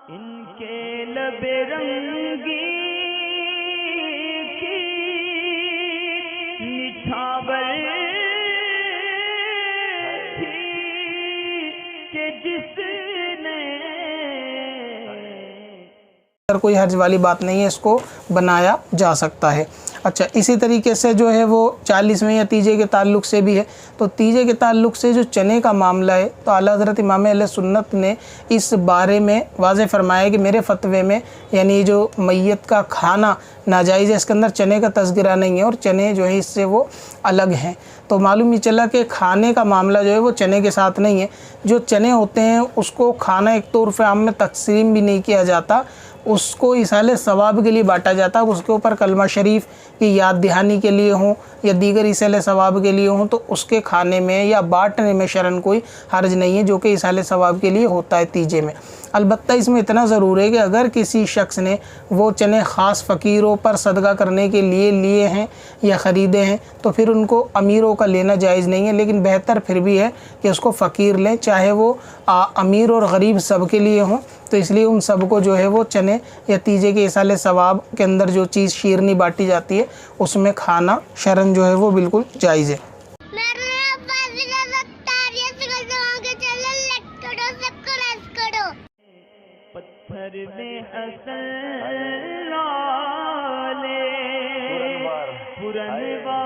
इनके लबे रंगी की निछावर थी कि जिसने अगर कोई हर्ज वाली बात नहीं है, इसको बनाया जा सकता है। अच्छा, इसी तरीके से जो है वो 40वें या तीजे के ताल्लुक़ से भी है। तो तीजे के ताल्लुक़ से जो चने का मामला है, तो आला हज़रत इमाम अहले सुन्नत ने इस बारे में वाज़े फरमाया कि मेरे फतवे में यानी जो मैयत का खाना नाजायज़ है, इसके अंदर चने का तज़किरा नहीं है और चने जो है इससे वो अलग हैं। तो मालूम ही चला कि खाने का मामला जो है वो चने के साथ नहीं है। जो चने होते हैं उसको खाना एक तो उर्फ़ आम में तक़सीम भी नहीं किया जाता, उसको इसाले सवाब के लिए बांटा जाता है। उसके ऊपर कलमा शरीफ की याद दहानी के लिए हों या दीगर इसाले सवाब के लिए हों, तो उसके खाने में या बांटने में शरन कोई हर्ज नहीं है, जो कि इसाले सवाब के लिए होता है तीजे में। अलबत्ता इसमें इतना ज़रूर है कि अगर किसी शख्स ने वो चने ख़ास फ़कीरों पर सदका करने के लिए लिए हैं या ख़रीदे हैं, तो फिर उनको अमीरों का लेना जायज़ नहीं है। लेकिन बेहतर फिर भी है कि उसको फ़कीर लें, चाहे वो अमीर और गरीब सब के लिए हों। तो इसलिए उन सब को जो है वो चने या तीजे के इसाले सवाब के अंदर जो चीज़ शीरनी बांटी जाती है उसमें खाना शरन जो है वो बिल्कुल जायज़ है। पत्थर में हसन लाले पुरनवार